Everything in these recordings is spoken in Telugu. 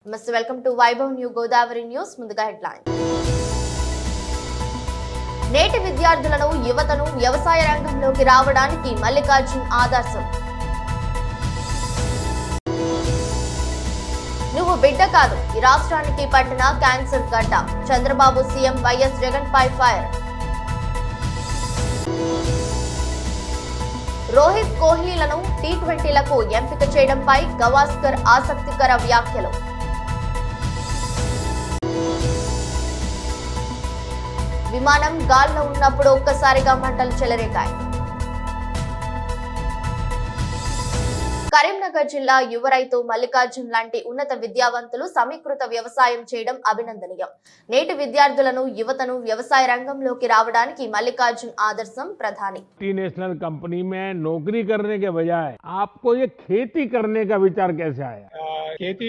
Mr. Welcome to Vaibhav New Godavari News. ముందుగా హెడ్లైన్. నేటి విద్యార్థులను యువతను వ్యవసాయ రంగంలోకి రావడానికి మల్లికార్జున్ ఆదర్శం. నువ్వు బిడ్డ కాదు, ఈ రాష్ట్రానికి పట్టిన క్యాన్సర్ గడ్డ. చంద్రబాబు సీఎం వైఎస్ జగన్ పై ఫైర్. రోహిత్ కోహ్లీలను టీ20లకు ఎంపిక చేయడంపై గవాస్కర్ ఆసక్తికర వ్యాఖ్యలు. విమానం గాల్లో ఉన్నప్పుడు ఒక్కసారిగా మంటలు చెలరేగాయి. కరీంనగర్ జిల్లా యువ రైతు మల్లికార్జున్ లాంటి ఉన్నత విద్యావంతులు సమీకృత వ్యవసాయం చేయడం అభినందనీయం. నేటి విద్యార్థులను యువతను వ్యవసాయ రంగంలోకి రావడానికి మల్లికార్జున్ ఆదర్శం ప్రధాని. मल्टीनेशनल कंपनी में नौकरी करने के बजाय आपको ये खेती करने का विचार कैसे आया? खेती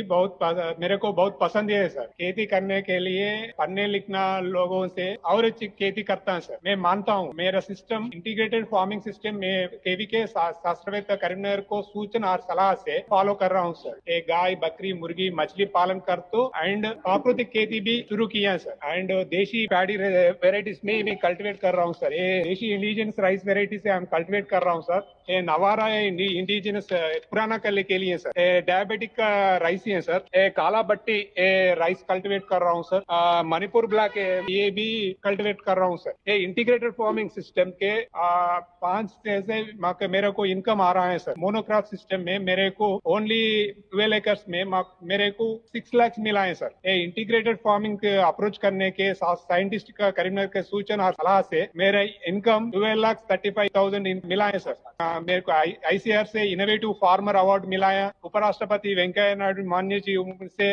मेरे को बहुत पसंद है सर। खेती करने के लिए पढ़ने लिखना लोगों से और अच्छी खेती करता है सर। मैं मानता हूँ मेरा सिस्टम इंटीग्रेटेड फार्मिंग सिस्टम में केवीके शास्त्रवेत्ता करीमनगर को सूचना और सलाह से फॉलो कर रहा हूँ सर। एक गाय बकरी मुर्गी मछली पालन करते एंड प्राकृतिक खेती भी शुरू किया है सर। एंड देशी पैडी वेराइटीज में भी कल्टिवेट कर रहा हूँ सर। ये देशी इंडिजिनस राइस वेराइटी से हम कल्टिवेट कर रहा हूँ सर। ये नवारा इंडिजिनस पुराना कले के लिए सर। डायबिटिक का राइस ही है सर। काला बट्टी राइस कल्टिवेट कर रहा हूँ सर। मणिपुर ब्लैक ये भी कल्टिवेट कर रहा हूँ सर। ये इंटीग्रेटेड फार्मिंग सिस्टम के 5 से मेरे को इनकम आ रहा है सर। मोनोक्रॉप सिस्टम में मेरे को ओनली 12 एकर्स में मेरे को 6 लाख मिला है सर। ये इंटीग्रेटेड फार्मिंग के अप्रोच करने के साइंटिस्ट का करीमनगर के सूचना और सलाह से मेरा इनकम 12,35,000 मिला है सर। मेरे को ICAR से इनोवेटिव फार्मर अवार्ड मिला है। उपराष्ट्रपति वेंकैया नायडू माननीय जी से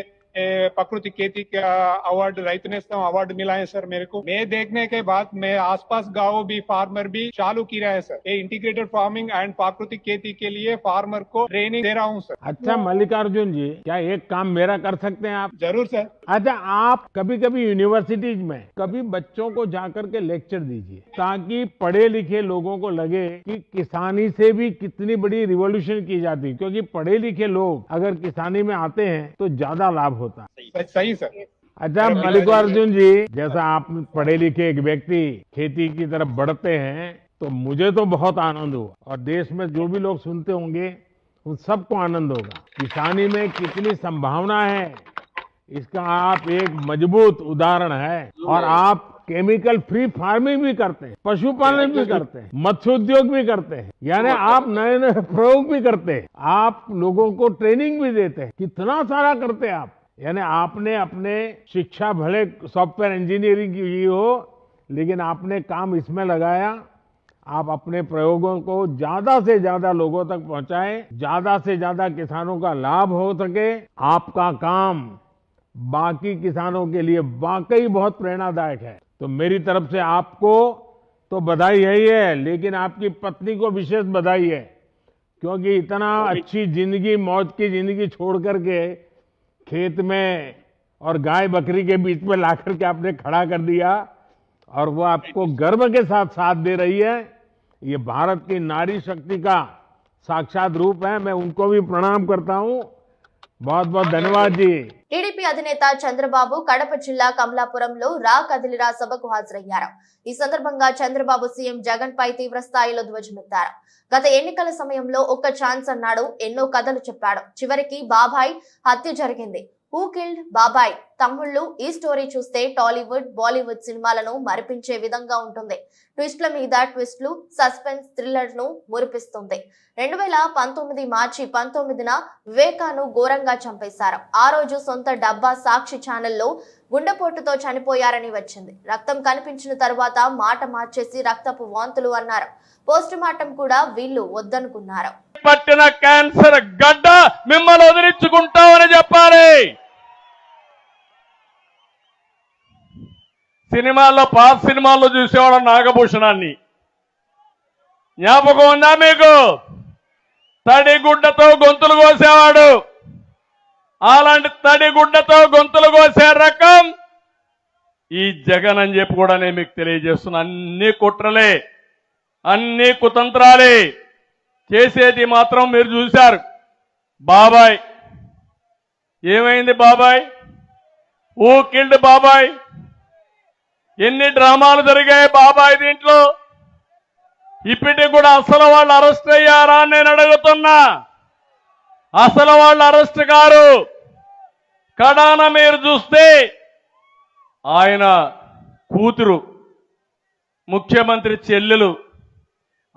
प्रकृति खेती का अवार्ड రైతు నేస్తం अवार्ड मिला है सर। मेरे को मैं देखने के बाद मैं आसपास गाँव भी फार्मर भी चालू किया है सर। ये इंटीग्रेटेड फार्मिंग एंड प्राकृतिक खेती के लिए फार्मर को ट्रेनिंग दे रहा हूँ सर। अच्छा मल्लिकार्जुन जी, क्या एक काम मेरा कर सकते हैं आप? जरूर सर। अच्छा, आप कभी कभी यूनिवर्सिटीज में कभी बच्चों को जाकर के लेक्चर दीजिए, ताकि पढ़े लिखे लोगों को लगे कि किसानी से भी कितनी बड़ी रिवॉल्यूशन की जाती है। क्योंकि पढ़े लिखे लोग अगर किसानी में आते हैं तो ज्यादा लाभ होता है। सही सर। अच्छा मल्लिकार्जुन जी, जैसा आप पढ़े लिखे एक व्यक्ति खेती की तरफ बढ़ते हैं तो मुझे तो बहुत आनंद हुआ, और देश में जो भी लोग सुनते होंगे उन सबको आनंद होगा। किसानी में कितनी संभावना है इसका आप एक मजबूत उदाहरण है। और आप केमिकल फ्री फार्मिंग भी करते हैं, पशुपालन भी करते हैं, मत्स्य उद्योग भी करते हैं, यानी आप नए नए प्रयोग भी करते हैं, आप लोगों को ट्रेनिंग भी देते हैं, कितना सारा करते हैं आप। यानी आपने अपने शिक्षा भले सॉफ्टवेयर इंजीनियरिंग की हो, लेकिन आपने काम इसमें लगाया। आप अपने प्रयोगों को ज्यादा से ज्यादा लोगों तक पहुंचाएं, ज्यादा से ज्यादा किसानों का लाभ हो सके। आपका काम बाकी किसानों के लिए वाकई बहुत प्रेरणादायक है। तो मेरी तरफ से आपको तो बधाई है ही है, लेकिन आपकी पत्नी को विशेष बधाई है, क्योंकि इतना अच्छी जिंदगी, मौज की जिंदगी छोड़ करके खेत में और गाय बकरी के बीच में ला करके आपने खड़ा कर दिया, और वो आपको गर्व के साथ साथ दे रही है। ये भारत की नारी शक्ति का साक्षात रूप है। मैं उनको भी प्रणाम करता हूँ। बहुत बहुत ధన్యవాद जी। టీడీపీ అధినేత చంద్రబాబు కడప జిల్లా కమలాపురంలో రా కదిలిరా సభకు హాజరయ్యారు. ఈ సందర్భంగా చంద్రబాబు సీఎం జగన్ పై తీవ్ర స్థాయిలో ధ్వజమెత్తారు. గత ఎన్నికల సమయంలో ఒక్క ఛాన్స్ అన్నాడు, ఎన్నో కథలు చెప్పాడు. చివరికి బాబాయ్ హత్య జరిగింది. హూ కిల్డ్ బాబాయ్? తమ్ముళ్ళు, ఈ స్టోరీ చూస్తే టాలీవుడ్ బాలీవుడ్ సినిమాలను మరిపించే విధంగా ఉంటుంది. ట్విస్ట్ల మీద ట్విస్ట్లు, సస్పెన్స్ థ్రిల్లర్ ను మురిపిస్తుంది. 2019 మార్చి 19న వివేకాను ఘోరంగా చంపేశారు. ఆ రోజు సొంత డబ్బా సాక్షి ఛానల్లో గుండెపోటుతో చనిపోయారని వచ్చింది. రక్తం కనిపించిన తర్వాత మాట మార్చేసి రక్తపు వాంతులు అన్నారు. పోస్ట్ మార్టం కూడా వీళ్ళు వద్దనుకున్నారు. పట్టిన క్యాన్సర్ గడ్డ మిమ్మల్ని వదిలించుకుంటామని చెప్పాలి. సినిమాల్లో పాత సినిమాల్లో చూసేవాడు నాగభూషణాన్ని జ్ఞాపకం ఉందా మీకు? తడిగుడ్డతో గొంతులు కోసేవాడు. అలాంటి తడిగుడ్డతో గొంతులు కోసే రకం ఈ జగన్ అని చెప్పి కూడా నేను మీకు తెలియజేస్తున్నా. అన్ని కుట్రలే, అన్ని కుతంత్రాలే, చేసేది మాత్రం మీరు చూశారు. బాబాయ్ ఏమైంది బాబాయ్? ఊ కిల్డ్ బాబాయ్? ఎన్ని డ్రామాలు జరిగాయి బాబాయ్ దీంట్లో? ఇప్పటికి కూడా అసలు వాళ్ళు అరెస్ట్ అయ్యారా అని నేను అడుగుతున్నా. అసలు వాళ్ళు అరెస్ట్ కారు. కడాన మీరు చూస్తే ఆయన కూతురు, ముఖ్యమంత్రి చెల్లెలు,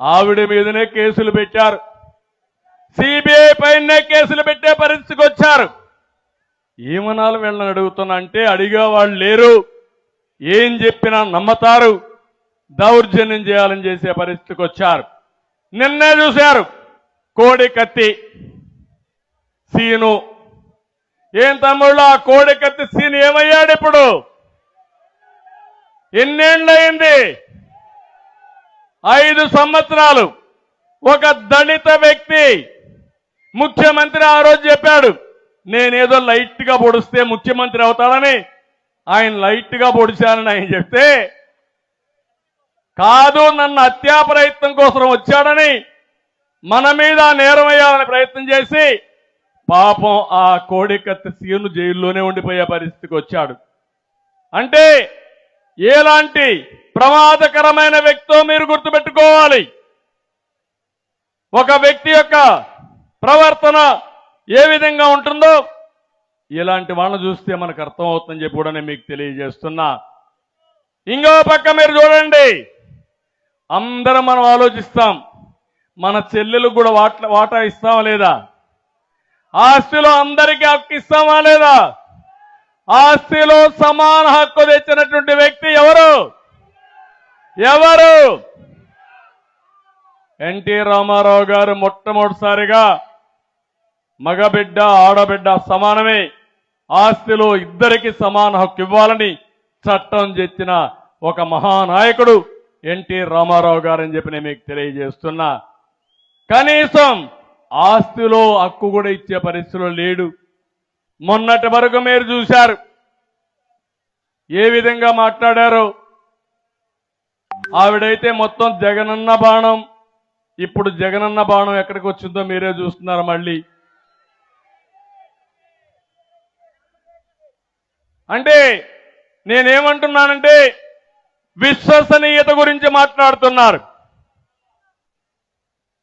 ఆవిడ మీదనే కేసులు పెట్టారు. సిబిఐ పైనే కేసులు పెట్టే పరిస్థితికి వచ్చారు. ఏమనాలి వీళ్ళని అడుగుతున్నా అంటే అడిగేవాళ్ళు లేరు. ఏం చెప్పినా నమ్మతారు. దౌర్జన్యం చేయాలని చేసే పరిస్థితికి వచ్చారు. నిన్నే చూశారు కోడి కత్తి సీను. ఏం తమ్ముళ్ళు, ఆ కోడి కత్తి సీను ఏమయ్యాడు ఇప్పుడు? ఎన్నేళ్ళయింది? 5 సంవత్సరాలు. ఒక దళిత వ్యక్తి ముఖ్యమంత్రి ఆ రోజు చెప్పాడు, నేనేదో లైట్ గా పొడిస్తే ముఖ్యమంత్రి అవుతాడని. ఆయన లైట్ గా పొడిచానని ఆయన చెప్తే, కాదు నన్ను హత్యా ప్రయత్నం కోసం వచ్చాడని మన మీద నేరం వేయాలని ప్రయత్నం చేసి పాపం ఆ కోడికత్తి సీను జైల్లోనే ఉండిపోయే పరిస్థితికి వచ్చాడు. అంటే ఎలాంటి ప్రమాదకరమైన వ్యక్తో మీరు గుర్తుపెట్టుకోవాలి. ఒక వ్యక్తి యొక్క ప్రవర్తన ఏ విధంగా ఉంటుందో ఇలాంటి వాళ్ళని చూస్తే మనకు అర్థమవుతుందని చెప్పి కూడా నేను మీకు తెలియజేస్తున్నా. ఇంకో పక్క మీరు చూడండి, అందరం మనం ఆలోచిస్తాం, మన చెల్లెలకు కూడా వాటా ఇస్తామా లేదా? ఆస్తిలో అందరికీ హక్కు ఇస్తామా లేదా? ఆస్తిలో సమాన హక్కు తెచ్చినటువంటి వ్యక్తి ఎవరు? ఎన్టీ రామారావు గారు మొట్టమొదటిసారిగా మగబిడ్డ ఆడబిడ్డ సమానమే, ఆస్తిలో ఇద్దరికి సమాన హక్కు ఇవ్వాలని చట్టం తెచ్చిన ఒక మహానాయకుడు ఎన్టీ రామారావు గారని చెప్పి నేను మీకు తెలియజేస్తున్నా. కనీసం ఆస్తిలో హక్కు కూడా ఇచ్చే పరిస్థితిలో లేడు. మొన్నటి వరకు మీరు చూశారు ఏ విధంగా మాట్లాడారో. ఆవిడైతే మొత్తం జగనన్న బాణం. ఇప్పుడు జగనన్న బాణం ఎక్కడికి వచ్చిందో మీరే చూస్తున్నారు. మళ్ళీ అంటే నేనేమంటున్నానంటే విశ్వసనీయత గురించి మాట్లాడుతున్నారు.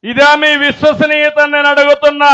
ఇదా మీ విశ్వసనీయత నేను అడుగుతున్నా.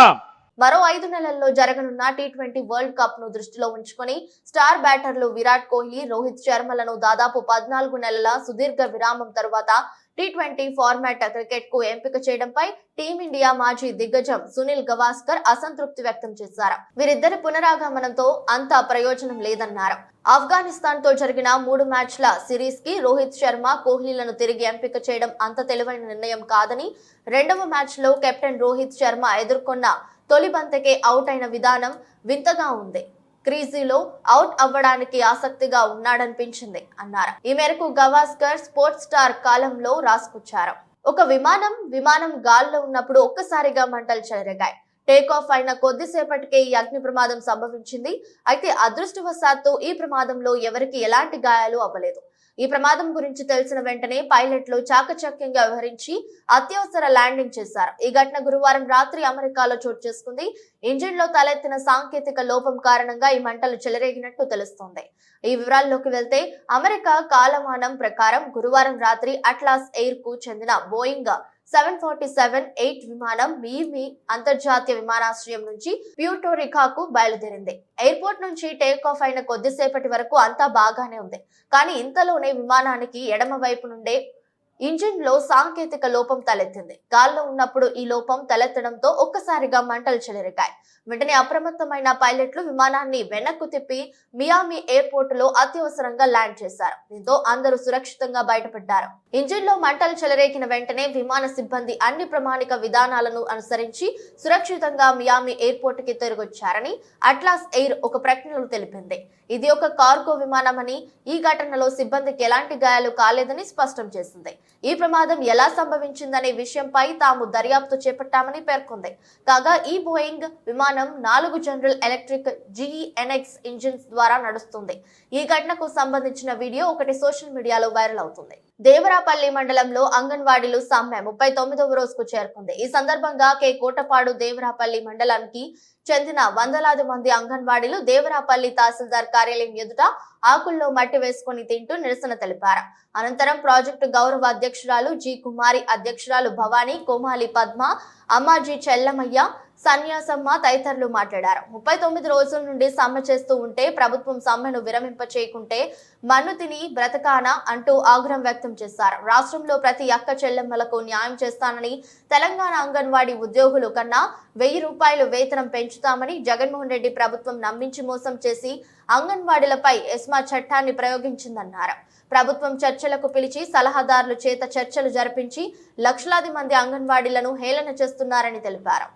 మరో 5 నెలల్లో జరగనున్న T20 వరల్డ్ కప్ ను దృష్టిలో ఉంచుకొని స్టార్ బ్యాటర్లు విరాట్ కోహ్లీ, రోహిత్ శర్మలను దాదాపు 14 నెలల సుదీర్ఘ విరామం తరువాత T20 ఫార్మాట్ క్రికెట్ కు ఎంపిక చేయడంపై టీమిండియా మాజీ దిగ్గజం సునీల్ గవాస్కర్ అసంతృప్తి వ్యక్తం చేశారు. వీరిద్దరి పునరాగమనంతో అంత ప్రయోజనం లేదన్నారు. ఆఫ్ఘనిస్తాన్ తో జరిగిన 3 మ్యాచ్ల సిరీస్ కి రోహిత్ శర్మ, కోహ్లీలను తిరిగి ఎంపిక చేయడం అంత తెలివైన నిర్ణయం కాదని, రెండవ మ్యాచ్ లో కెప్టెన్ రోహిత్ శర్మ ఎదుర్కొన్న తొలి బంతికే అవుట్ అయిన విధానం వింతగా ఉంది. క్రీజీలో అవుట్ అవ్వడానికి ఆసక్తిగా ఉన్నాడనిపించింది అన్నారు. ఈ మేరకు గవాస్కర్ స్పోర్ట్స్ స్టార్ కాలంలో రాసుకొచ్చారు. ఒక విమానం గాల్లో ఉన్నప్పుడు ఒక్కసారిగా మంటలు చెలరేగాయి. టేక్ ఆఫ్ అయిన కొద్దిసేపటికే ఈ అగ్ని ప్రమాదం సంభవించింది. అయితే అదృష్టవశాత్తు ఈ ప్రమాదంలో ఎవరికి ఎలాంటి గాయాలు అవ్వలేదు. ఈ ప్రమాదం గురించి తెలిసిన వెంటనే పైలట్లు చాకచక్యంగా వ్యవహరించి అత్యవసర ల్యాండింగ్ చేశారు. ఈ ఘటన గురువారం రాత్రి అమెరికాలో చోటు చేసుకుంది. ఇంజిన్ లో తలెత్తిన సాంకేతిక లోపం కారణంగా ఈ మంటలు చెలరేగినట్టు తెలుస్తోంది. ఈ వివరాల్లోకి వెళ్తే అమెరికా కాలమానం ప్రకారం గురువారం రాత్రి అట్లాస్ ఎయిర్ కు చెందిన బోయింగ్ 747-8 విమానం మియామి అంతర్జాతీయ విమానాశ్రయం నుంచి ప్యూర్టోరికాకు బయలుదేరింది. ఎయిర్పోర్ట్ నుంచి టేక్ ఆఫ్ అయిన కొద్దిసేపటి వరకు అంతా బాగానే ఉంది. కానీ ఇంతలోనే విమానానికి ఎడమ వైపు నుండే ఇంజిన్ లో సాంకేతిక లోపం తలెత్తింది. గాల్లో ఉన్నప్పుడు ఈ లోపం తలెత్తడంతో ఒక్కసారిగా మంటలు చెలరేగాయి. వెంటనే అప్రమత్తమైన పైలట్లు విమానాన్ని వెనక్కు తిప్పి మియామి ఎయిర్పోర్ట్ లో అత్యవసరంగా ల్యాండ్ చేశారు. దీంతో అందరూ సురక్షితంగా బయటపడ్డారు. ఇంజిన్ లో మంటలు చెలరేగిన వెంటనే విమాన సిబ్బంది అన్ని ప్రామాణిక విధానాలను అనుసరించి సురక్షితంగా మియామి ఎయిర్పోర్ట్ కి తిరిగొచ్చారని అట్లాస్ ఎయిర్ ఒక ప్రకటనలో తెలిపింది. ఇది ఒక కార్గో విమానమని, ఈ ఘటనలో సిబ్బందికి ఎలాంటి గాయాలు కాలేదని స్పష్టం చేసింది. ఈ ప్రమాదం ఎలా సంభవించిందనే విషయంపై తాము దర్యాప్తు చేపట్టామని పేర్కొంది. కాగా ఈ బోయింగ్ విమానం 4 జనరల్ ఎలక్ట్రిక్ GEnx ఇంజిన్స్ ద్వారా నడుస్తుంది. ఈ ఘటనకు సంబంధించిన వీడియో ఒకటి సోషల్ మీడియాలో వైరల్ అవుతుంది. దేవరాపల్లి మండలంలో అంగన్వాడీలు సమ్మె 39వ రోజుకు చేరుకుంది. ఈ సందర్భంగా కోటపాడు దేవరాపల్లి మండలానికి చెందిన వందలాది మంది అంగన్వాడీలు దేవరాపల్లి తహసీల్దార్ కార్యాలయం ఎదుట ఆకుల్లో మట్టి వేసుకుని తింటూ నిరసన తెలిపారు. అనంతరం ప్రాజెక్టు గౌరవ అధ్యక్షురాలు జి కుమారి, అధ్యక్షురాలు భవానీ, కోమాలి పద్మ, అమ్మాజీ చెల్లమయ్య, సన్యాసమ్మ తదితరులు మాట్లాడారు. 39 రోజుల నుండి సమ్మె చేస్తూ ఉంటే ప్రభుత్వం సమ్మెను విరమింప చేయకుంటే మన్ను తిని బ్రతకానా అంటూ ఆగ్రహం వ్యక్తం చేశారు. రాష్ట్రంలో ప్రతి అక్క చెల్లెమ్మలకు న్యాయం చేస్తానని, తెలంగాణ అంగన్వాడీ ఉద్యోగులు కన్నా 1000 రూపాయలు వేతనం పెంచుతామని జగన్మోహన్ రెడ్డి ప్రభుత్వం నమ్మించి మోసం చేసి అంగన్వాడీలపై ఎస్మా చట్టాన్ని ప్రయోగించిందన్నారు. ప్రభుత్వం చర్చలకు పిలిచి సలహాదారుల చేత చర్చలు జరిపించి లక్షలాది మంది అంగన్వాడీలను హేళన చేస్తున్నారని తెలిపారు.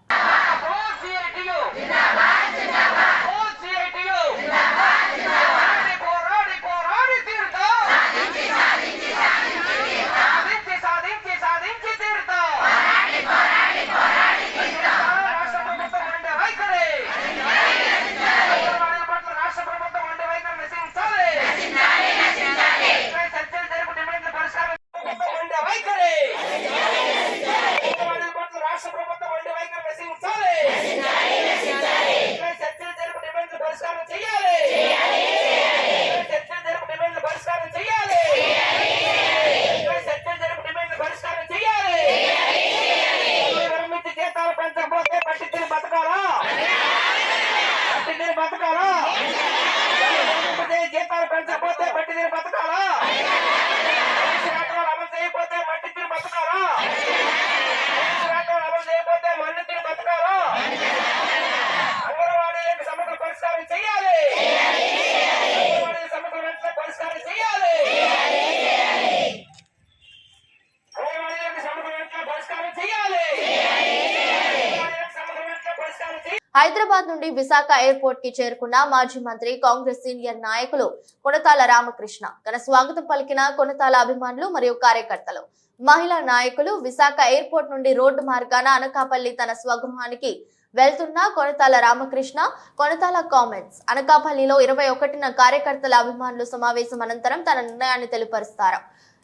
హైదరాబాద్ నుండి విశాఖ ఎయిర్పోర్ట్ కి చేరుకున్న మాజీ మంత్రి, కాంగ్రెస్ సీనియర్ నాయకులు కొనతాల రామకృష్ణ ఘన స్వాగతం పలికిన కొనతాల అభిమానులు మరియు కార్యకర్తలు, మహిళా నాయకులు. విశాఖ ఎయిర్పోర్ట్ నుండి రోడ్డు మార్గాన అనకాపల్లి తన స్వగృహానికి వెళ్తున్న కొనతాల రామకృష్ణ కొనతాల కామెంట్స్. అనకాపల్లిలో 21న కార్యకర్తల అభిమానులు సమావేశం అనంతరం తన నిర్ణయాన్ని తెలియపరుస్తారు.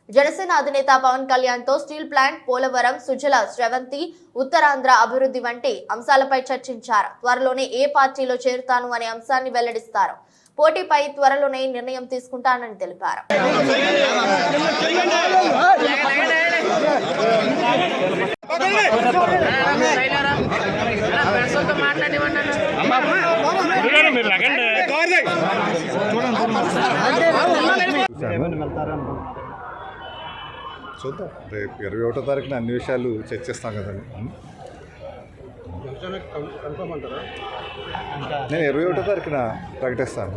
జనసేన అధినేత పవన్ కళ్యాణ్ తో స్టీల్ ప్లాంట్, పోలవరం, సుజల స్రవంతి, ఉత్తరాంధ్ర అభివృద్ధి వంటి అంశాలపై చర్చించారు. త్వరలోనే ఏ పార్టీలో చేరుతాను అనే అంశాన్ని వెల్లడిస్తారు. పోటీపై త్వరలోనే నిర్ణయం తీసుకుంటానని తెలిపారు. చూద్దాం, రేపు 21వ తారీఖున అన్ని విషయాలు చర్చిస్తాం కదండి. నేను 21వ తారీఖున ప్రకటిస్తాను.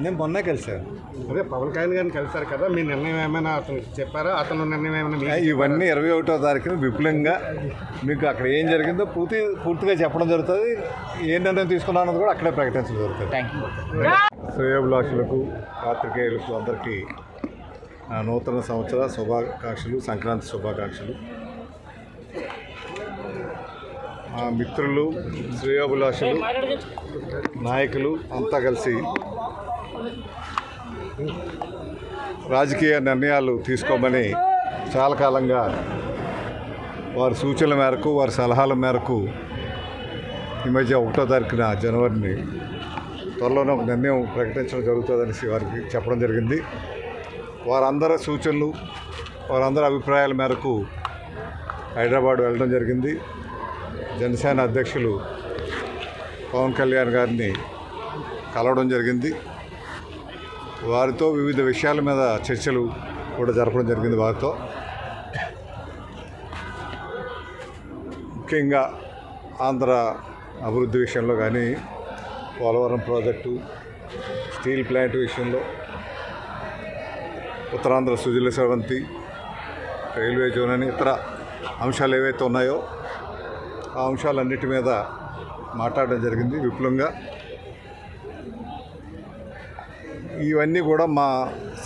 నేను మొన్నే కలిశాను. అదే పవన్ కళ్యాణ్ గారిని కలిశారు కదా, మీ నిర్ణయం ఏమైనా అతను చెప్పారా? అతను నిర్ణయం ఏమైనా? ఇవన్నీ 21వ తారీఖున విపులంగా మీకు అక్కడ ఏం జరిగిందో పూర్తిగా చెప్పడం జరుగుతుంది. ఏ నిర్ణయం తీసుకున్నా అన్నది కూడా అక్కడే ప్రకటించడం జరుగుతుంది. శ్రేయోభిలాషులకు, పాత్రికేయులకు అందరికీ నూతన సంవత్సర శుభాకాంక్షలు, సంక్రాంతి శుభాకాంక్షలు. మిత్రులు, శ్రేయోభిలాషులు, నాయకులు అంతా కలిసి రాజకీయ నిర్ణయాలు తీసుకోమని చాలా కాలంగా వారి సూచనల మేరకు, వారి సలహాల మేరకు ఈ మధ్య 1వ తారీఖున జనవరిని త్వరలోనే ఒక నిర్ణయం ప్రకటించడం జరుగుతుందని వారికి చెప్పడం జరిగింది. వారందరి సూచనలు, వారందరి అభిప్రాయాల మేరకు హైదరాబాద్ వెళ్ళడం జరిగింది. జనసేన అధ్యక్షులు పవన్ కళ్యాణ్ గారిని కలవడం జరిగింది. వారితో వివిధ విషయాల మీద చర్చలు కూడా జరపడం జరిగింది. వారితో ముఖ్యంగా ఆంధ్ర అభివృద్ధి విషయంలో కానీ, పోలవరం ప్రాజెక్టు, స్టీల్ ప్లాంట్ విషయంలో, ఉత్తరాంధ్ర సుజల స్రవంతి, రైల్వే జోన్ అని ఇతర అంశాలు ఏవైతే ఉన్నాయో ఆ అంశాలన్నిటి మీద మాట్లాడడం జరిగింది విపులంగా. ఇవన్నీ కూడా మా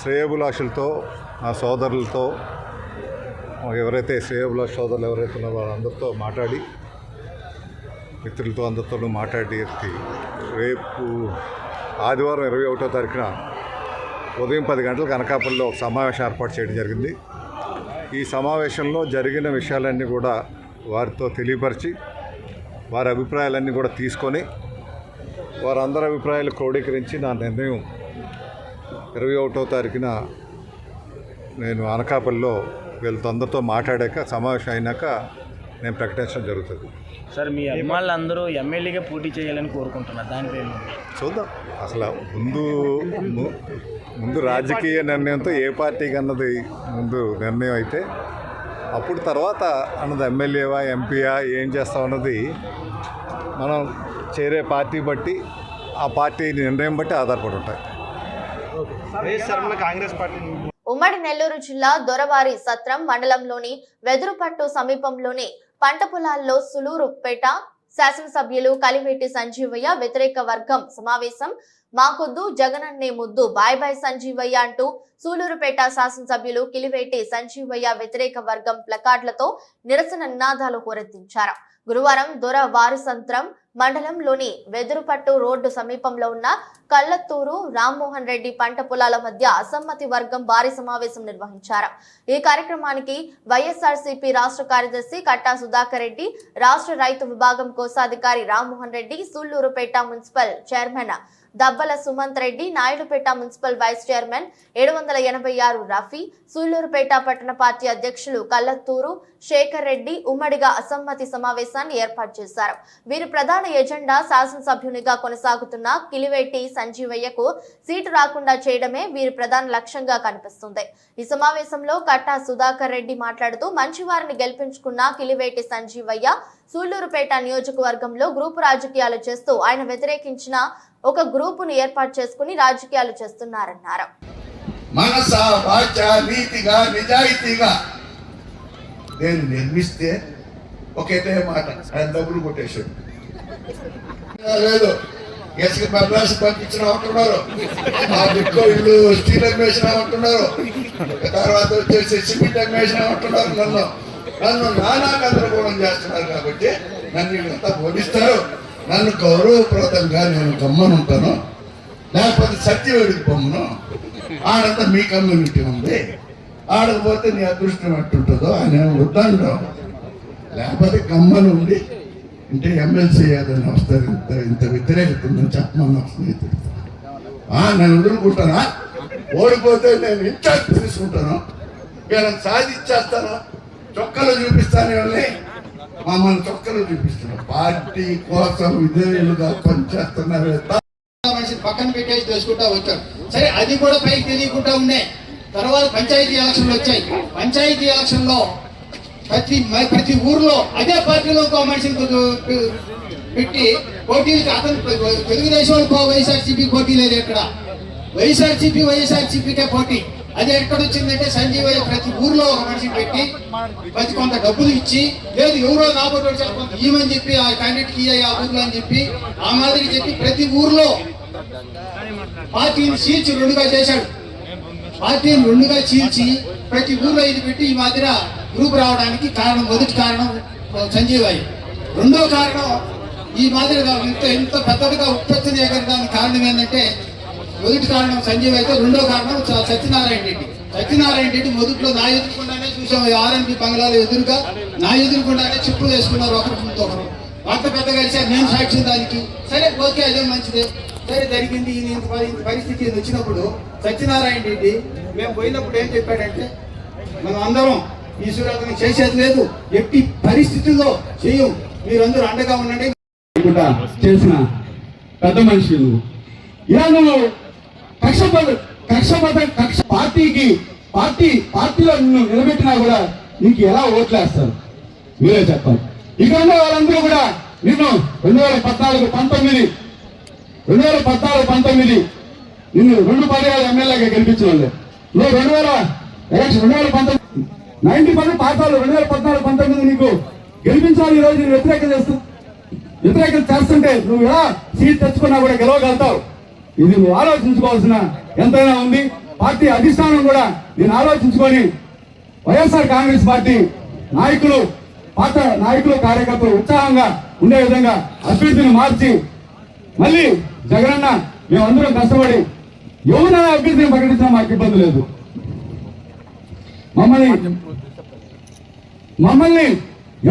శ్రేయోభిలాషులతో, మా సోదరులతో, ఎవరైతే శ్రేయోభిలాష సోదరులు ఎవరైతే ఉన్నారో వాళ్ళందరితో మాట్లాడి, మిత్రులతో అందరితో మాట్లాడి రేపు ఆదివారం 21వ తారీఖున ఉదయం 10 గంటలకు అనకాపల్లిలో ఒక సమావేశం ఏర్పాటు చేయడం జరిగింది. ఈ సమావేశంలో జరిగిన విషయాలన్నీ కూడా వారితో తెలియపరిచి వారి అభిప్రాయాలన్నీ కూడా తీసుకొని వారందరి అభిప్రాయాలు క్రోడీకరించి నా నిర్ణయం 21వ తారీఖున నేను అనకాపల్లిలో వీళ్ళతో అందరితో మాట్లాడాక సమావేశం అయినాక నేను ప్రకటించడం జరుగుతుంది. సార్ మీ అభిమానులు అందరూ ఎమ్మెల్యేగా పోటీ చేయాలని కోరుకుంటున్నారు, దానిపై చూద్దాం. అసలు ముందు రాజకీయ నిర్ణయంతో ఏ పార్టీకి అన్నది ముందు నిర్ణయం అయితే అప్పుడు తర్వాత అన్నది ఎమ్మెల్యేవా ఎంపీయా ఏం చేస్తాం అన్నది మనం చేరే పార్టీ బట్టి ఆ పార్టీ నిర్ణయం బట్టి ఆధారపడి ఉంటాయి. కాంగ్రెస్ పార్టీ ఉమ్మడి నెల్లూరు జిల్లా దొరవారి సత్రం మండలంలోని వెదురుపట్టు సమీపంలోని పంట పొలాల్లో సులూరుపేట శాసనసభ్యులు కలివేటి సంజీవయ్య వ్యతిరేక వర్గం సమావేశం. మాకొద్దు జగనన్నే ముద్దు బాయ్ బాయ్ సంజీవయ్య అంటూ సూలూరుపేట శాసనసభ్యులు కిలివేటి సంజీవయ్య వ్యతిరేక వర్గం ప్లకార్డులతో నిరసన నినాదాలు హోరెత్తించారు. గురువారం దొరవారిసంత్రం మండలంలోని వెదురుపట్టు రోడ్డు సమీపంలో ఉన్న కళ్ళత్తూరు రామ్మోహన్ రెడ్డి పంట పొలాల మధ్య అసమ్మతి వర్గం భారీ సమావేశం నిర్వహించారు. ఈ కార్యక్రమానికి వైఎస్ఆర్సీపీ రాష్ట్ర కార్యదర్శి కట్టా సుధాకర్ రెడ్డి, రాష్ట్ర రైతు విభాగం కోశాధికారి Rammohan Reddy, Sullurpeta municipal chairman Dabbala Sumanth Reddy, Naidupeta municipal vice chairman 786 Rafi, Sullurpeta పట్టణ పార్టీ అధ్యక్షులు కళ్ళత్తూరు శేఖర్ రెడ్డి ఉమ్మడిగా అసమ్మతి సమావేశాన్ని ఏర్పాటు చేశారు. వీరి ప్రధాన ఎజెండా శాసనసభ్యునిగా కొనసాగుతున్న కిలివేటి సంజీవయ్యకు సీటు రాకుండా చేయడమే వీరి ప్రధాన లక్ష్యంగా కనిపిస్తుంది. ఈ సమావేశంలో కట్టా సుధాకర్ రెడ్డి మాట్లాడుతూ మంచివారిని గెలిపించుకున్న కిలివేటి సంజీవయ్య సూళ్లూరుపేట నియోజకవర్గంలో గ్రూపు రాజకీయాలు చేస్తూ ఆయన వ్యతిరేకించిన ఒక గ్రూపును ఏర్పాటు చేసుకుని రాజకీయాలు చేస్తున్నారన్నారు. మనస వాచ నీతిగా నిజాయితీగా నేను నిర్మిస్తే ఒకటే మాట, ఆయన డబ్బులు కొట్టేశాడు. లేదు ఎస్కి మద్రాసు పంపించిన అంటున్నారు, ఆ దిక్కు ఇల్లు స్టీల్ అమ్మేసిన అంటున్నారు, తర్వాత వచ్చేసి సిమెంట్ అమ్మేసిన అంటున్నారు. నన్ను నానా గందరగోళం చేస్తున్నారు. కాబట్టి నన్ను వీళ్ళంతా ఓడిస్తారు. నన్ను గౌరవప్రదంగా నేను గమ్మనుంటాను, లేకపోతే సత్యవేడికి పొమ్మను. ఆడంతా మీ కమ్యూనిటీ ఉంది, ఆడకపోతే నీ అదృష్టం ఎట్టుంటుందో ఆయన వద్దంటాం, లేకపోతే గమ్మను ఉండి అంటే ఎమ్మెల్సీ ఏదైనా వస్తారు. ఇంత వ్యతిరేకత ఉందని చెప్పమన్నా స్నేహితుడు. నేను వదులుకుంటానా? ఓడిపోతే నేను ఇన్ఛార్జ్ తీసుకుంటాను, వీళ్ళని సాధించేస్తాను, చొక్కలు చూపిస్తాను. వీళ్ళని మమ్మల్ని చొక్కలు చూపిస్తున్నాను. పార్టీ కోసం విధేయులుగా పనిచేస్తున్నారు. మనిషి పక్కన పెట్టేసి తెలుసుకుంటా వచ్చారు. సరే, అది కూడా పైకి తెలియకుండా ఉండే. తర్వాత పంచాయతీ ఎలక్షన్లు వచ్చాయి. పంచాయతీ ఎలక్షన్ లో ప్రతి ఊర్లో అదే పార్టీలో ఒక మనిషిని పెట్టి పోటీలకి అతను తెలుగుదేశం వైఎస్ఆర్సీపీ పోటీ లేదు. ఎక్కడ వైఎస్ఆర్సీపీకే పోటీ. అది ఎక్కడ వచ్చిందంటే సంజీవయ్య ప్రతి ఊర్లో ఒక మనిషిని పెట్టి ప్రతి కొంత డబ్బులు ఇచ్చి, లేదు ఎవరో నాబోటో కొంత ఇవ్వమని చెప్పి ఆ క్యాండిడేట్కి ఆ ఊర్లో అని చెప్పి ఆ మాదిరి చెప్పి ప్రతి ఊర్లో పార్టీని చీల్చి రెండుగా చేశాడు. పార్టీని రెండుగా చీల్చి ప్రతి ఊర్లో ఇది పెట్టి ఈ మాదిరి గ్రూప్ రావడానికి కారణం, మొదటి కారణం సంజీవయ్య. రెండో కారణం ఈ మాదిరిగా ఇంత పెద్దదిగా ఉత్పత్తి చేయగలడానికి కారణం ఏంటంటే, మొదటి కారణం సంజీవయ్య, రెండో కారణం సత్యనారాయణ రెడ్డి. సత్యనారాయణ రెడ్డి మొదట్లో నా ఎదురుకుండానే చూసాం, ఆర్ఎంపీ బంగ్లాలో ఎదురుగా నా ఎదురుకుండానే చెప్పులు వేసుకున్నారు ఒకరితో ఒకరు. అంత పెద్ద కలిసారు, నేను సాక్ష్యం దానికి. సరే ఓకే, అదే మంచిదే. సరే జరిగింది. ఇంత పరిస్థితి వచ్చినప్పుడు సత్యనారాయణ రెడ్డి మేము పోయినప్పుడు ఏం చెప్పాడంటే, మనం అందరం ఈశ్వరాన్ని చేసేది లేదు, ఎట్టి పరిస్థితుల్లో చెయ్యం, మీరందరూ అండగా ఉండండి చేసిన పెద్ద మనుషులు. ఇలా నువ్వు కక్ష పార్టీలో నిన్ను నిలబెట్టినా కూడా నీకు ఎలా ఓట్లేస్తారు మీరే చెప్పాలి. ఇక వాళ్ళందరూ కూడా నిన్ను 2014-19 నిన్ను 2 పర్యాలు ఎమ్మెల్యేగా గెలిపించిన వాళ్ళు. నువ్వు 2019 90% పాఠాలు 2014-19 నీకు గెలిపించాలి. ఈ రోజు వ్యతిరేకత చేస్తుంటే నువ్వు ఎలా సీట్ తెచ్చుకున్నా కూడా గెలవగలుగుతావు. ఇది నువ్వు ఆలోచించుకోవాల్సిన ఎంతైనా ఉంది. పార్టీ అధిష్టానం కూడా దీన్ని ఆలోచించుకొని వైఎస్ఆర్ కాంగ్రెస్ పార్టీ నాయకులు, పాత నాయకులు, కార్యకర్తలు ఉత్సాహంగా ఉండే విధంగా అభ్యర్థిని మార్చి మళ్ళీ జగనన్న మేమందరం కష్టపడి ఎవరైనా అభ్యర్థిని ప్రకటించినా మాకు ఇబ్బంది లేదు. మమ్మల్ని మమ్మల్ని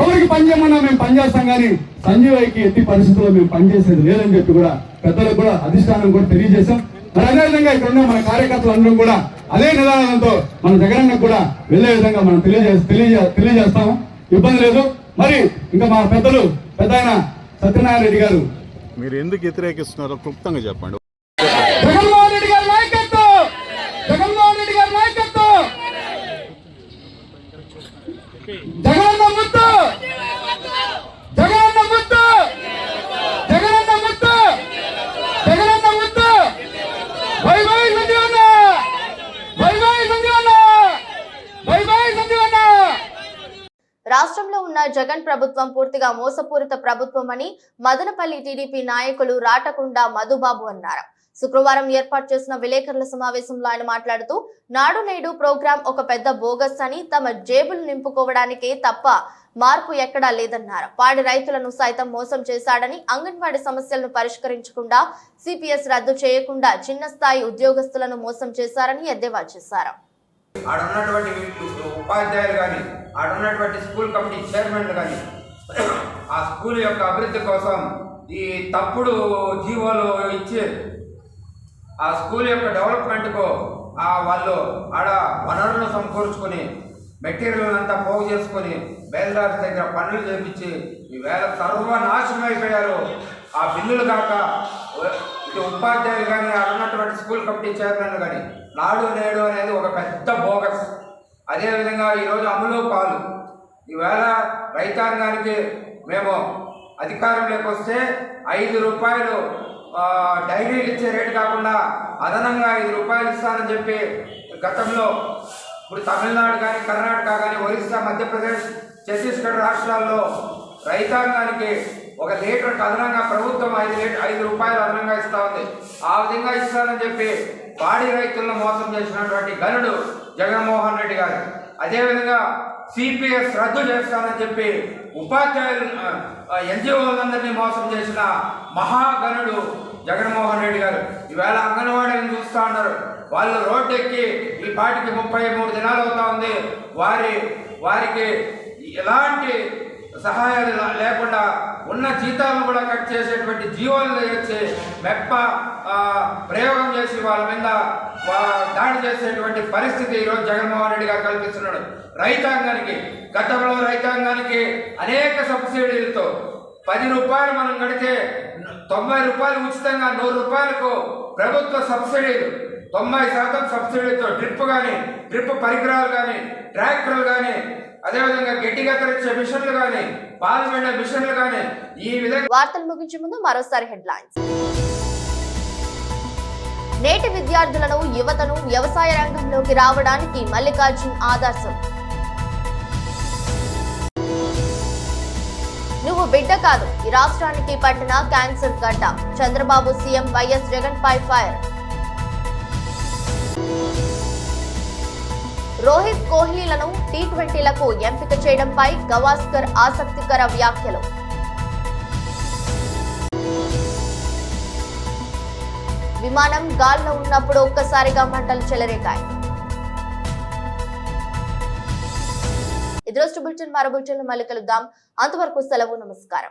ఎవరికి పనిచేయమన్నా మేము పనిచేస్తాం కానీ సంజీవయ్యకి ఎట్టి పరిస్థితుల్లో మేము పనిచేసేది లేదని చెప్పి కూడా పెద్దలకు కూడా అధిష్టానం కూడా తెలియజేశాం. మరి అదేవిధంగా ఇక్కడ ఉన్న మన కార్యకర్తలు అందరం కూడా అదే నిదానంతో మన జగనన్నకు కూడా వెళ్లే విధంగా మనం తెలియజేస్తాము. ఇబ్బంది లేదు. మరి ఇంకా మా పెద్దలు పెద్ద ఆయన సత్యనారాయణ రెడ్డి గారు మీరు ఎందుకు వ్యతిరేకిస్తున్నారో క్లుప్తంగా చెప్పండి. జగన్మోహన్ రెడ్డి గారి నాయకత్వం, జగన్మోహన్ రెడ్డి గారి నాయకత్వం, జగనన్న ముద్దు, జగనన్న ముద్దు, జగనన్న ముద్దు, జగనన్న ముద్దు, బై బై సంజీవన్న, బై బై సంజీవన్న, బై బై సంజీవన్న. రాష్ట్రంలో ఉన్న జగన్ ప్రభుత్వం పూర్తిగా మోసపూరిత ప్రభుత్వం అని మదనపల్లి టీడీపీ నాయకులు రాటకొండ మధుబాబు అన్నారు. శుక్రవారం ఏర్పాటు చేసిన విలేకరుల సమావేశంలో ఆయన మాట్లాడుతూ నాడు నేడు ప్రోగ్రాం ఒక పెద్ద బోగస్ అని, తమ జేబులు నింపుకోవడానికే తప్ప మార్పు ఎక్కడా లేదన్నారు. పాడి రైతులను సైతం మోసం చేశాడని, అంగన్వాడీ సమస్యలను పరిష్కరించకుండా సిపిఎస్ రద్దు చేయకుండా చిన్న స్థాయి ఉద్యోగస్తులను మోసం చేశారని ఎద్దేవా చేశారు. ఆడున్నటువంటి ఉపాధ్యాయులు కానీ, ఆడున్నటువంటి స్కూల్ కమిటీ చైర్మన్లు కానీ ఆ స్కూల్ యొక్క అభివృద్ధి కోసం ఈ తప్పుడు జీవోలు ఇచ్చి ఆ స్కూల్ యొక్క డెవలప్మెంట్కు వాళ్ళు ఆడ వనరులను సమకూర్చుకొని మెటీరియల్ అంతా పోగు చేసుకొని బేల్దార్స్ దగ్గర పనులు చేపించి ఈవేళ సర్వనాశనం అయిపోయారు. ఆ బిల్లులు కాక ఇటు ఉపాధ్యాయులు కానీ ఆడున్నటువంటి స్కూల్ కమిటీ చైర్మన్లు కానీ నాడు నేడు అనేది ఒక పెద్ద బోగస్. అదేవిధంగా ఈరోజు అమలు పాలు ఈవేళ రైతాంగానికి మేము అధికారంలోకి వస్తే 5 రూపాయలు డైరీలు ఇచ్చే రేటు కాకుండా అదనంగా 5 రూపాయలు ఇస్తానని చెప్పి గతంలో ఇప్పుడు తమిళనాడు కానీ కర్ణాటక కానీ ఒరిస్సా మధ్యప్రదేశ్ ఛత్తీస్గఢ్ రాష్ట్రాల్లో రైతాంగానికి 1 లీటర్కి అదనంగా ప్రభుత్వం 5 రూపాయలు అదనంగా ఇస్తా ఉంది. ఆ విధంగా ఇస్తానని చెప్పి పాడి రైతులను మోసం చేసినటువంటి గనుడు జగన్మోహన్ రెడ్డి గారు. అదేవిధంగా సిపిఎస్ రద్దు చేస్తానని చెప్పి ఉపాధ్యాయులు ఎన్జిఓలందరినీ మోసం చేసిన మహాగనుడు జగన్మోహన్ రెడ్డి గారు. ఈవేళ అంగన్వాడీని చూస్తూ ఉన్నారు. వాళ్ళు రోడ్డు ఎక్కి ఈ పాటికి 33 దినాలు అవుతా ఉంది. వారికి ఎలాంటి సహాయాలు లేకుండా ఉన్న జీతాలను కూడా కట్ చేసేటువంటి జీవోలు తెచ్చి మెప్ప ప్రయోగం చేసి వాళ్ళ మీద దాడి చేసేటువంటి పరిస్థితి ఈరోజు జగన్మోహన్ రెడ్డి గారు కల్పిస్తున్నాడు. రైతాంగానికి గతంలో రైతాంగానికి అనేక సబ్సిడీలతో 10 రూపాయలు మనం కడితే 90 రూపాయలు ఉచితంగా 100 రూపాయలకు ప్రభుత్వ సబ్సిడీలు 90% సబ్సిడీతో డ్రిప్ పరికరాలు కానీ ట్రాక్టర్లు కానీ అదేవిధంగా గట్టిగా తెరిచే మిషన్లు కానీ పాలు పిండే మిషన్లు కానీ ఈ విధంగా. వార్తలు ముగించే ముందు మరోసారి హెడ్లైన్స్. నేటి విద్యార్థులను యువతను వ్యవసాయ రంగంలోకి రావడానికి మల్లికార్జున్ ఆదర్శం. నువ్వు బిడ్డ కాదు, ఈ రాష్ట్రానికి పట్టిన క్యాన్సర్ గడ్డ. చంద్రబాబు సీఎం వైఎస్ జగన్ పై ఫైర్. రోహిత్ కోహ్లీలను T20లకు ఎంపిక చేయడంపై గవాస్కర్ ఆసక్తికర వ్యాఖ్యలు. విమానం గాల్లో ఉన్నప్పుడు ఒక్కసారిగా మంటలు చెలరేగాయి. ఇది రోజు బులెటిన్. మరో బులెటిన్లో మళ్ళీ కలుద్దాం. అంతవరకు సెలవు. నమస్కారం.